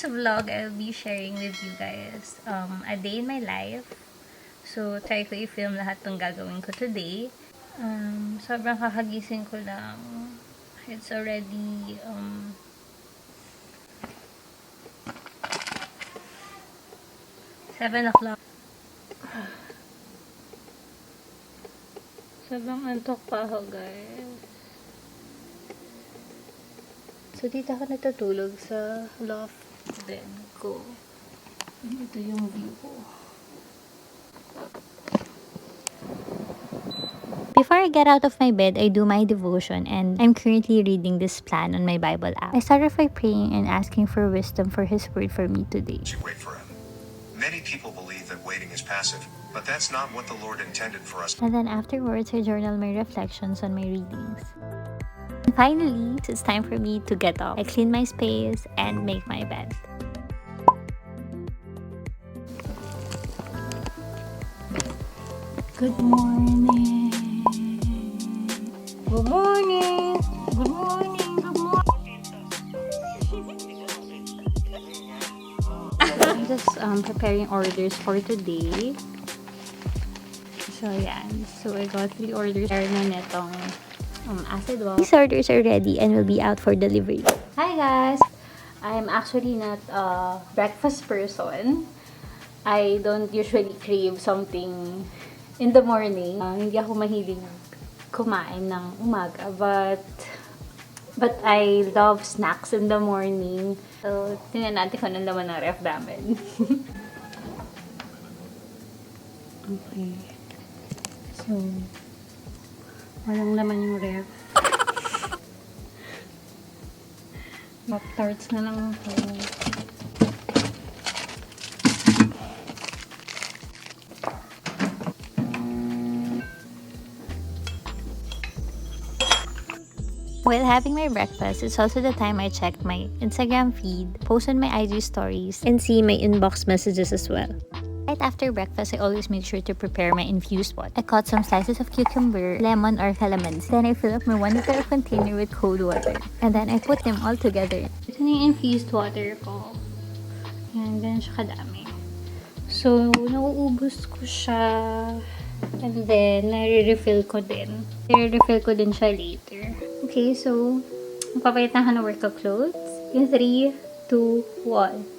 vlog, I'll be sharing with you guys a day in my life. So, try ko i-film lahat ng gagawin ko today. Sobrang kakagising ko lang. It's already 7 o'clock. Sobrang antok pa ako, guys. So, dito ako natutulog sa loft bed ko. Ito yung view ko. Before I get out of my bed, I do my devotion, and I'm currently reading this plan on my Bible app. I started by praying and asking for wisdom for His word for me today. You wait for Him. Many people believe that waiting is passive, but that's not what the Lord intended for us. And then afterwards, I journal my reflections on my readings. And finally, it's time for me to get up. I clean my space and make my bed. Good morning. Good morning. Good morning. Good morning. I'm just preparing orders for today. So, yan. So, I got 3 orders. Meron na netong acid wash. These orders are ready and will be out for delivery. Hi guys! I'm actually not a breakfast person. I don't usually crave something in the morning. Hindi ako mahilig kumain ng umaga, but I love snacks in the morning. So, tingnan natin kung ano naman ang ref namin. Okay. So, walang naman yung ref. Pop-tarts na lang ako. While having my breakfast, it's also the time I check my Instagram feed, post on my IG stories, and see my inbox messages as well. Right after breakfast, I always make sure to prepare my infused water. I cut some slices of cucumber, lemon, or calamansi. Then I fill up my 1 liter container with cold water. And then I put them all together. Ito na yung infused water ko. Yan, ganun siya kadami. So, nauubos ko siya. And then, nare-refill ko din. Nare-refill ko din siya later. Okay, so, magpapalitan ka ng workout clothes. In 3, 2, 1.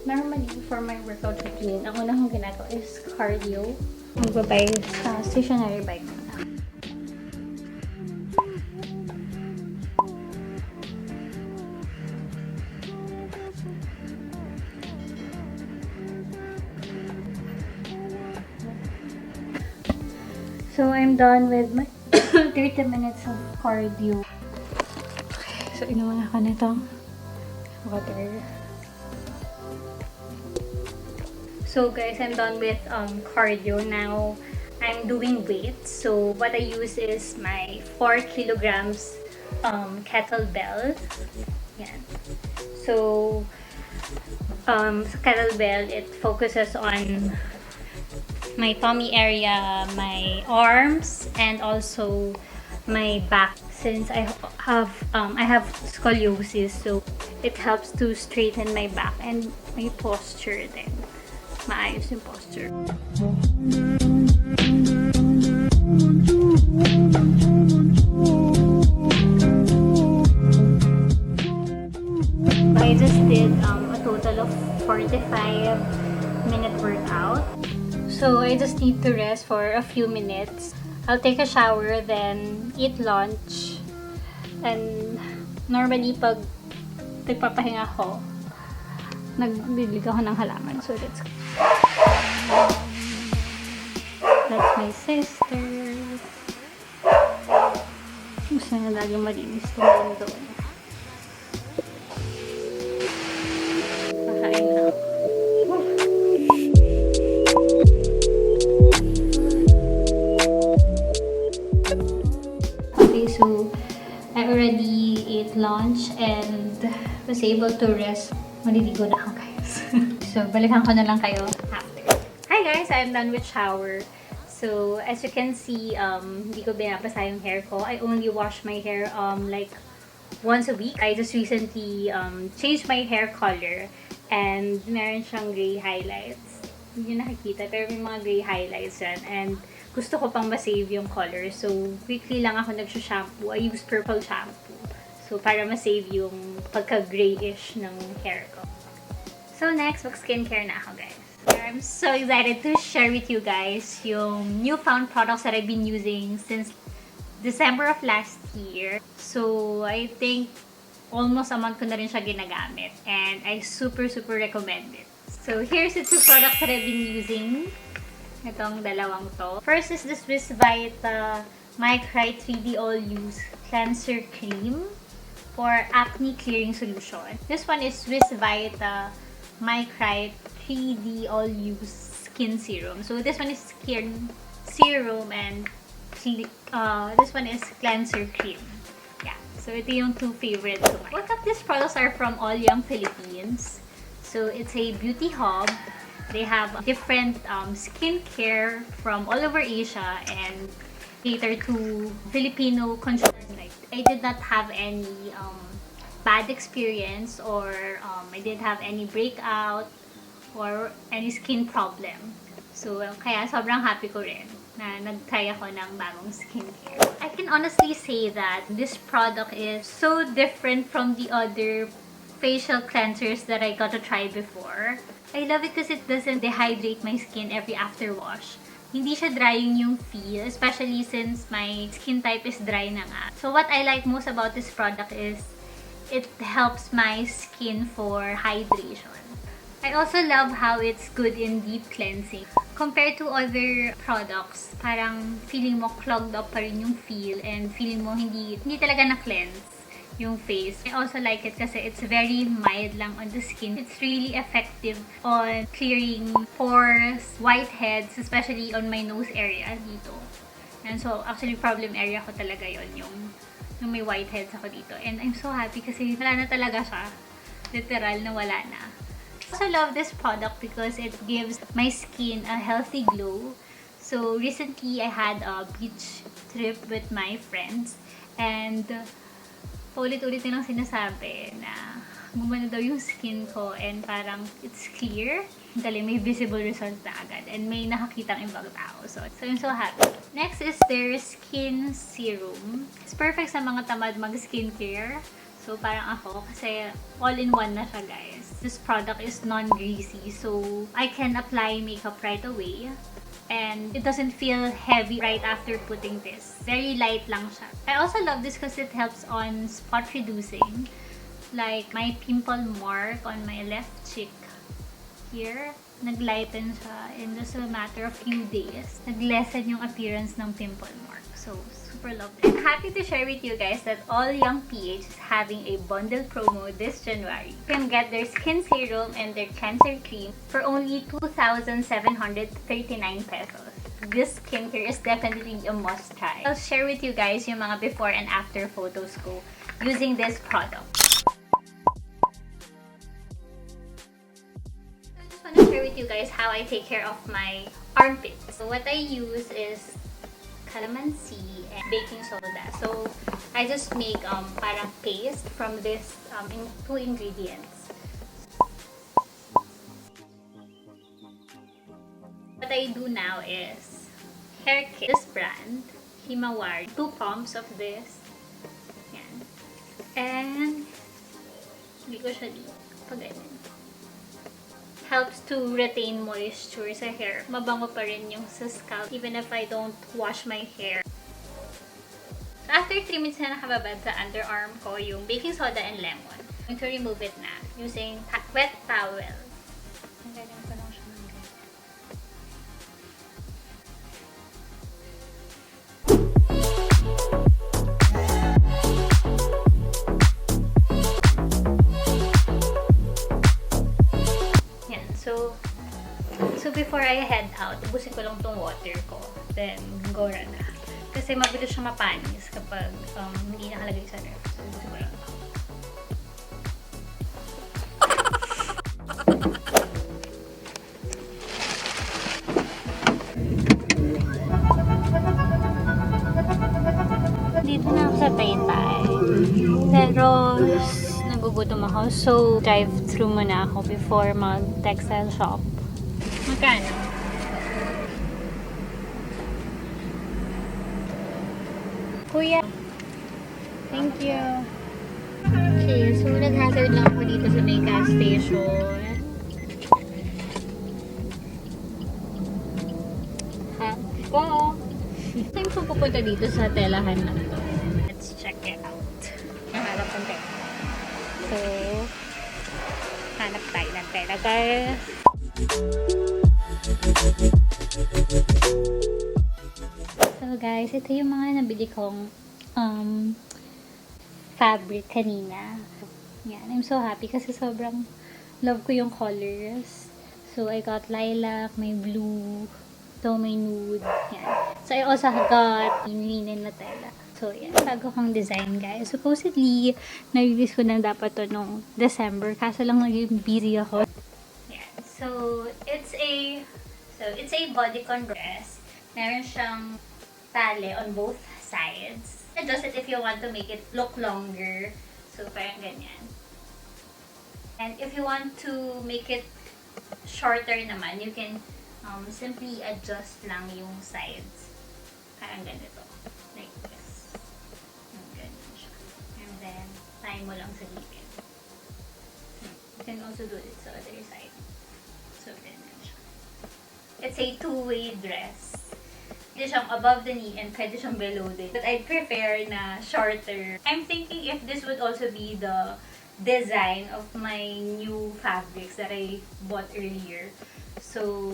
Normally, for my workout routine, ang una kong ginagawa is cardio. Magbabay sa stationary bike na. So, I'm done with my 30 minutes of cardio. Okay, so inuman ako nitong water. So, guys, I'm done with cardio. Now, I'm doing weights. So, what I use is my 4 kilograms kettlebell. Yan. So, sa kettlebell, it focuses on my tummy area, my arms, and also my back. Since I have scoliosis, so it helps to straighten my back and my posture din. Maayos yung posture. I just did a total of 45-minute workout. So, I just need to rest for a few minutes. I'll take a shower, then eat lunch. And normally, pag nagpapahinga ako, nagdilig ako ng halaman. So, that's my sister. Gusto na lagi malinis tumalong doon. Pakain na ako. So, I already ate lunch and was able to rest. Maliligo na ako, guys. So, balikan ko na lang kayo after. Hi, guys! I'm done with shower. So, as you can see, hindi ko binabasa yung hair ko. I only wash my hair like once a week. I just recently changed my hair color and meron siyang gray highlights. Hindi nyo nakikita, pero may mga gray highlights yan. And gusto ko pang masave yung color. So, weekly lang ako nag-shampoo. I use purple shampoo. So, para masave yung pagka-grayish ng hair ko. So, next, mag-skincare na ako, guys. I'm so excited to share with you guys yung newfound products that I've been using since December of last year. So, I think almost a month ko na rin siya ginagamit. And I super recommend it. So, here's the two products that I've been using. Itong dalawang to. First is the Swiss Vita Micrite 3D All-Use Cleanser Cream for acne clearing solution. This one is Swiss Vita Micrite 3D All-Use Skin Serum. So, this one is Skin Serum and this one is Cleanser Cream. Yeah. So, ito yung two favorites ko. Both of these products are from All Young Philippines. So, it's a beauty hub. They have different skincare from all over Asia and cater to Filipino consumers. I did not have any bad experience or I didn't have any breakout or any skin problem. So, kaya sobrang happy ko rin na nag-try ako ng bagong skincare. I can honestly say that this product is so different from the other facial cleansers that I got to try before. I love it because it doesn't dehydrate my skin every after wash. Hindi siya drying yung feel, especially since my skin type is dry na nga. So what I like most about this product is it helps my skin for hydration. I also love how it's good in deep cleansing. Compared to other products, parang feeling mo clogged up pa rin yung feel and feeling mo hindi talaga na-cleanse yung face. I also like it kasi it's very mild lang on the skin. It's really effective on clearing pores, whiteheads, especially on my nose area dito. And so, actually, problem area ko talaga yon yung may whiteheads ako dito. And I'm so happy kasi wala na talaga siya. Literal na wala na. I also love this product because it gives my skin a healthy glow. So, recently, I had a beach trip with my friends and paulit-ulit nilang sinasabi na gumana daw yung skin ko and parang it's clear. Dali, may visible result na agad and may nakakitang ibang tao. So, I'm so happy. Next is their skin serum. It's perfect sa mga tamad mag-skincare. So, parang ako, kasi all-in-one na siya, guys. This product is non-greasy, so I can apply makeup right away. And it doesn't feel heavy right after putting this. Very light lang siya. I also love this because it helps on spot reducing. Like my pimple mark on my left cheek here, naglighten siya in just a matter of few days. Naglessen yung appearance ng pimple mark. So, super love it. I'm happy to share with you guys that All Young PH is having a bundle promo this January. You can get their skin serum and their cleanser cream for only 2,739 pesos. This skincare is definitely a must try. I'll share with you guys yung mga before and after photos ko using this product. I just want to share with you guys how I take care of my armpits. So what I use is calamansi and baking soda. So I just make parang paste from this two ingredients. What I do now is hair kit. This brand, Himawari. 2 pumps of this. Yan. And hindi ko siya dito. Pag ganyan. Helps to retain moisture sa hair. Mabango pa rin yung sa scalp even if I don't wash my hair. After 3 minutes na nakababad sa underarm ko yung baking soda and lemon, I'm going to remove it na using wet towel. Ganyan ko lang siya ng ganyan. So before I head out, ubusin ko lang tong water ko. Then, go na. Kasi mabilis siya mapanis kapag hindi nakalagay sa ref. So, ubusin ko lang. Dito na ako sa Taytay. Pero, nagugutom ako. So, drive-thru muna ako before mag-textile shop. Magkano? Kuya! Thank you! Okay, so nag-hazard lang ako dito sa may gas station. Go! Saan po pupunta dito sa telahan na to? Let's check it out. Hanap ng tela. So, hanap tayo ng tela, guys. So, guys, ito yung mga nabili kong fabric kanina. Yan, I'm so happy kasi sobrang love ko yung colors. So, I got lilac, may blue, so may nude. Yan. So, I also got linen na tela. So, yan. Bago kong design, guys. Supposedly, na-release ko na dapat to nung December. Kaso lang naging busy ako. Yan. So, it's a bodycon dress. Meron siyang tali on both sides. Adjust it if you want to make it look longer. So, parang ganyan. And if you want to make it shorter naman, you can simply adjust lang yung sides. Parang ganito. Like this. Ganyan siya. And then, tie mo lang sa gilid. You can also do it sa other side. So, ganyan siya. It's a two-way dress. Pwede siyang above the knee and pwede siyang below din. But I'd prefer na shorter. I'm thinking if this would also be the design of my new fabrics that I bought earlier. So,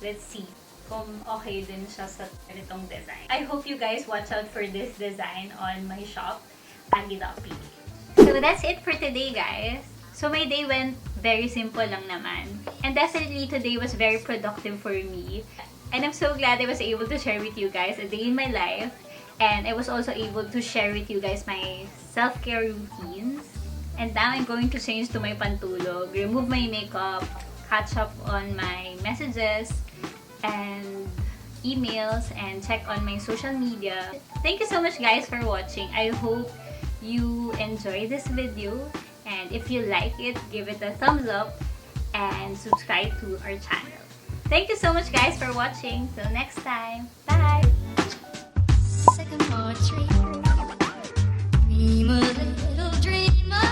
let's see kung okay din siya sa ganitong design. I hope you guys watch out for this design on my shop, Aggy.ph. So, that's it for today, guys. So, my day went very simple lang naman. And definitely, today was very productive for me. And I'm so glad I was able to share with you guys a day in my life. And I was also able to share with you guys my self-care routines. And now I'm going to change to my pantulog, remove my makeup, catch up on my messages and emails, and check on my social media. Thank you so much, guys, for watching. I hope you enjoy this video. And if you like it, give it a thumbs up and subscribe to our channel. Thank you so much, guys, for watching. Till next time. Bye! Sycamore tree, dream a little dreamer.